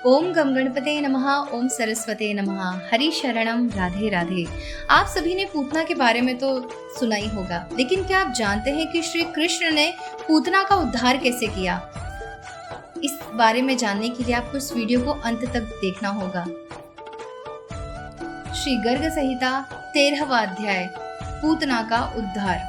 ओम गम गणपते नमः, ओम सरस्वते नमः। हरि शरणम, राधे राधे। आप सभी ने पूतना के बारे में तो सुना ही होगा, लेकिन क्या आप जानते हैं कि श्री कृष्ण ने पूतना का उद्धार कैसे किया? इस बारे में जानने के लिए आपको इस वीडियो को अंत तक देखना होगा। श्री गर्ग संहिता 13वां अध्याय, पूतना का उद्धार।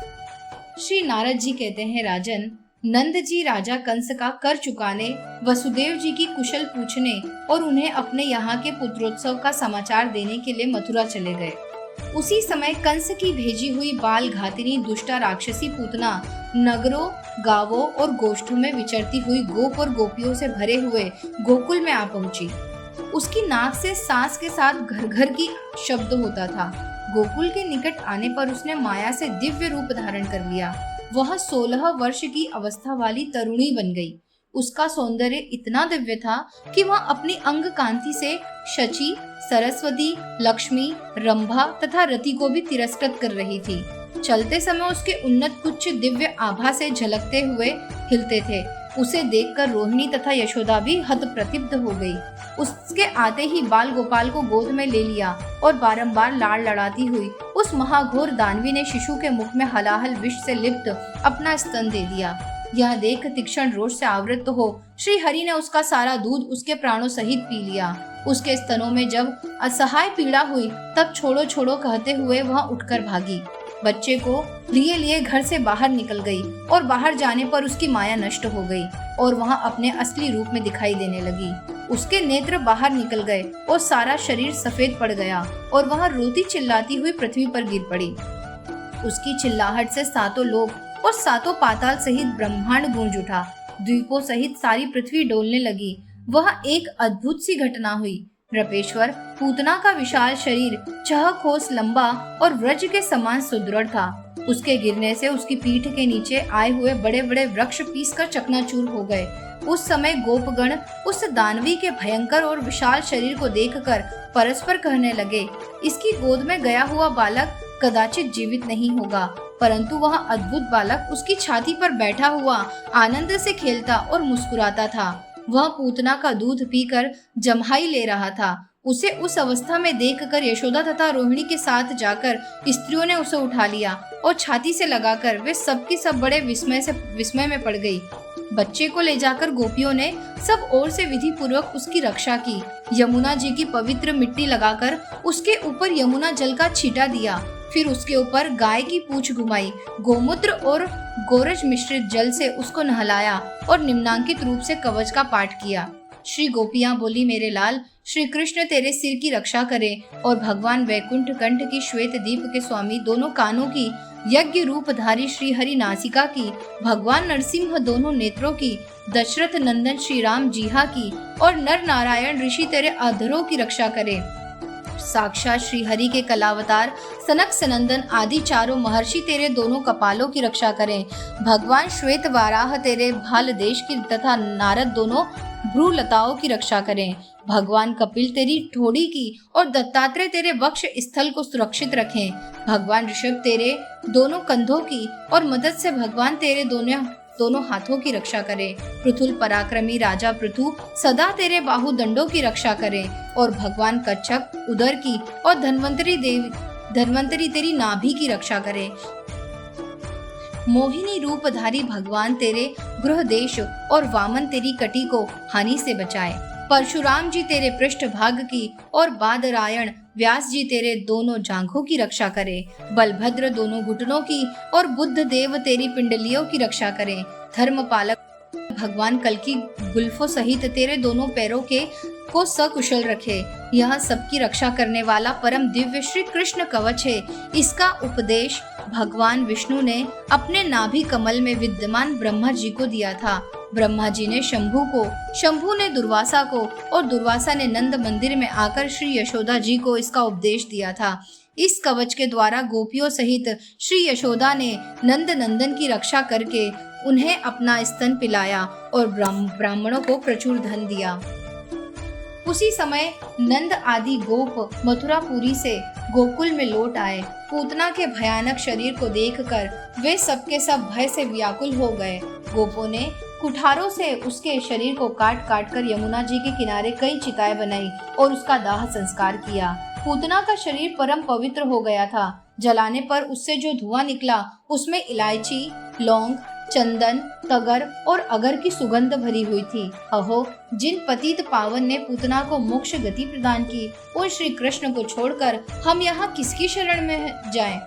श्री नारद जी कहते हैं, राजन, नंद जी राजा कंस का कर चुकाने, वसुदेव जी की कुशल पूछने और उन्हें अपने यहाँ के पुत्रोत्सव का समाचार देने के लिए मथुरा चले गए। उसी समय कंस की भेजी हुई बाल घातिनी दुष्टा राक्षसी पूतना नगरों, गांवों और गोष्ठों में विचरती हुई गोप और गोपियों से भरे हुए गोकुल में आ पहुंची। उसकी नाक से सांस के साथ घर घर की शब्द होता था। गोकुल के निकट आने पर उसने माया से दिव्य रूप धारण कर लिया। वह 16 वर्ष की अवस्था वाली तरुणी बन गई। उसका सौंदर्य इतना दिव्य था कि वह अपनी अंग कांति से शची, सरस्वती, लक्ष्मी, रंभा तथा रति को भी तिरस्कृत कर रही थी। चलते समय उसके उन्नत कुछ दिव्य आभा से झलकते हुए हिलते थे। उसे देखकर रोहिणी तथा यशोदा भी हतप्रतिब्ध हो गई। उसके आते ही बाल गोपाल को गोद में ले लिया और बारंबार लाड़ लड़ाती हुई उस महाघोर दानवी ने शिशु के मुख में हलाहल विष से लिप्त अपना स्तन दे दिया। यह देख तीक्ष्ण रोष से आवृत हो श्री हरि ने उसका सारा दूध उसके प्राणों सहित पी लिया। उसके स्तनों में जब असहाय पीड़ा हुई तब छोड़ो छोड़ो कहते हुए वह उठकर भागी। बच्चे को लिए लिए घर से बाहर निकल गई और बाहर जाने पर उसकी माया नष्ट हो गई और वह अपने असली रूप में दिखाई देने लगी। उसके नेत्र बाहर निकल गए और सारा शरीर सफेद पड़ गया और वह रोती चिल्लाती हुई पृथ्वी पर गिर पड़ी। उसकी चिल्लाहट से सातों लोक और सातों पाताल सहित ब्रह्मांड गूंज उठा। द्वीपों सहित सारी पृथ्वी डोलने लगी। वह एक अद्भुत सी घटना हुई। नृपेश्वर पूतना का विशाल शरीर 6 कोस लंबा और वज्र के समान सुदृढ़ था। उसके गिरने से उसकी पीठ के नीचे आए हुए बड़े बड़े वृक्ष पीसकर चकनाचूर हो गए। उस समय गोपगण उस दानवी के भयंकर और विशाल शरीर को देखकर परस्पर कहने लगे, इसकी गोद में गया हुआ बालक कदाचित जीवित नहीं होगा। परंतु वह अद्भुत बालक उसकी छाती पर बैठा हुआ आनंद से खेलता और मुस्कुराता था। वह पूतना का दूध पीकर जम्हाई ले रहा था। उसे उस अवस्था में देखकर यशोदा तथा रोहिणी के साथ जाकर स्त्रियों ने उसे उठा लिया और छाती से लगाकर वे सबकी सब बड़े विस्मय में पड़ गई। बच्चे को ले जाकर गोपियों ने सब ओर से विधि पूर्वक उसकी रक्षा की। यमुना जी की पवित्र मिट्टी लगाकर उसके ऊपर यमुना जल का छींटा दिया। फिर उसके ऊपर गाय की पूंछ घुमाई, गोमूत्र और गोरज मिश्रित जल से उसको नहलाया और निम्नांकित रूप से कवच का पाठ किया। श्री गोपियां बोली, मेरे लाल, श्री कृष्ण तेरे सिर की रक्षा करें और भगवान वैकुंठ कंठ की श्वेत दीप के स्वामी, दोनों कानों की, यज्ञ रूपधारी श्री हरि नासिका की, भगवान नरसिंह दोनों नेत्रों की, दशरथ नंदन श्री राम जीहा की और नर नारायण ऋषि तेरे अधरों की रक्षा करें। साक्षात श्री हरि के कलावतार सनक सनंदन आदि चारों महर्षि तेरे दोनों कपालों की रक्षा करें। भगवान श्वेत वाराह तेरे भाल देश की तथा नारद दोनों भ्रूलताओं की रक्षा करें। भगवान कपिल तेरी ठोड़ी की और दत्तात्रेय तेरे वक्ष स्थल को सुरक्षित रखें। भगवान ऋषभ तेरे दोनों कंधों की और मदद से भगवान तेरे दोनों हाथों की रक्षा करें। पृथुल पराक्रमी राजा पृथु सदा तेरे बाहुदंडों की रक्षा करें और भगवान कच्छप उदर की और धन्वंतरी तेरी नाभि की रक्षा करें। मोहिनी रूपधारी भगवान तेरे गृह देश और वामन तेरी कटी को हानि से बचाए। परशुराम जी तेरे पृष्ठ भाग की और बादरायण व्यास जी तेरे दोनों जांघों की रक्षा करें। बलभद्र दोनों घुटनों की और बुद्ध देव तेरी पिंडलियों की रक्षा करें। धर्मपालक भगवान कल्कि गुल्फों सहित तेरे दोनों पैरों को सकुशल रखे। यह सबकी रक्षा करने वाला परम दिव्य श्री कृष्ण कवच है। इसका उपदेश भगवान विष्णु ने अपने नाभि कमल में विद्यमान ब्रह्मा जी को दिया था। ब्रह्मा जी ने शंभु को, शंभु ने दुर्वासा को और दुर्वासा ने नंद मंदिर में आकर श्री यशोदा जी को इसका उपदेश दिया था। इस कवच के द्वारा गोपियों सहित श्री यशोदा ने नंद नंदन की रक्षा करके उन्हें अपना स्तन पिलाया और ब्राह्मणों को प्रचुर धन दिया। उसी समय नंद आदि गोप मथुरापुरी से गोकुल में लौट आए। पूतना के भयानक शरीर को देखकर वे सबके सब भय से व्याकुल हो गए। गोपों ने कुठारों से उसके शरीर को काट काट कर यमुना जी के किनारे कई चिताएं बनाई और उसका दाह संस्कार किया। पूतना का शरीर परम पवित्र हो गया था। जलाने पर उससे जो धुआं निकला उसमें इलायची, लौंग, चंदन, तगर और अगर की सुगंध भरी हुई थी। अहो, जिन पतित पावन ने पूतना को मोक्ष गति प्रदान की, उन श्री कृष्ण को छोड़कर हम यहाँ किसकी शरण में जाएं?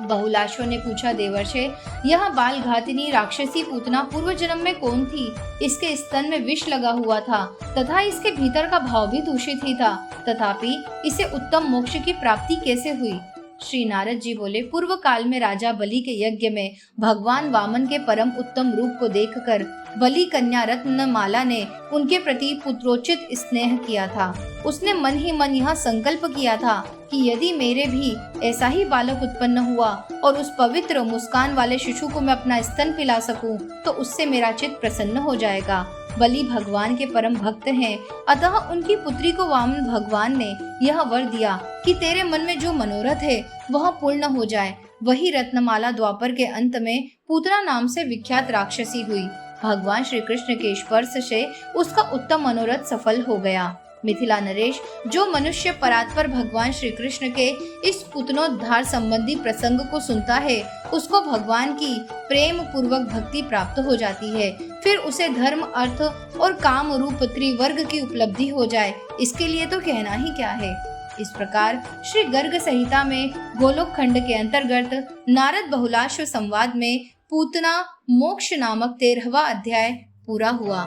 बहुलाशों ने पूछा, देवर्षे, यह बाल घातिनी राक्षसी पूतना पूर्व जन्म में कौन थी? इसके स्तन में विष लगा हुआ था तथा इसके भीतर का भाव भी दूषित ही था, तथापि इसे उत्तम मोक्ष की प्राप्ति कैसे हुई? श्री नारद जी बोले, पूर्व काल में राजा बलि के यज्ञ में भगवान वामन के परम उत्तम रूप को देखकर बलि कन्या रत्नमाला ने उनके प्रति पुत्रोचित स्नेह किया था। उसने मन ही मन यह संकल्प किया था कि यदि मेरे भी ऐसा ही बालक उत्पन्न हुआ और उस पवित्र मुस्कान वाले शिशु को मैं अपना स्तन पिला सकूं, तो उससे मेरा चित्त प्रसन्न हो जाएगा। बलि भगवान के परम भक्त हैं, अतः उनकी पुत्री को वामन भगवान ने यह वर दिया कि तेरे मन में जो मनोरथ है वह पूर्ण हो जाए। वही रत्नमाला द्वापर के अंत में पूतना नाम से विख्यात राक्षसी हुई। भगवान श्री कृष्ण के स्पर्श से उसका उत्तम मनोरथ सफल हो गया। मिथिला नरेश, जो मनुष्य परात्पर भगवान श्री कृष्ण के इस पुतनोद्धार संबंधी प्रसंग को सुनता है, उसको भगवान की प्रेम पूर्वक भक्ति प्राप्त हो जाती है। फिर उसे धर्म, अर्थ और काम रूप त्रिवर्ग की उपलब्धि हो जाए, इसके लिए तो कहना ही क्या है। इस प्रकार श्री गर्ग संहिता में गोलोक खंड के अंतर्गत नारद बहुलाश्व संवाद में पूतना मोक्ष नामक 13वां अध्याय पूरा हुआ।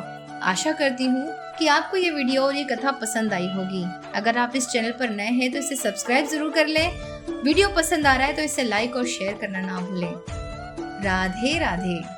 आशा करती हूँ कि आपको ये वीडियो और ये कथा पसंद आई होगी। अगर आप इस चैनल पर नए हैं तो इसे सब्सक्राइब जरूर कर लें। वीडियो पसंद आ रहा है तो इसे लाइक और शेयर करना ना भूलें। राधे राधे।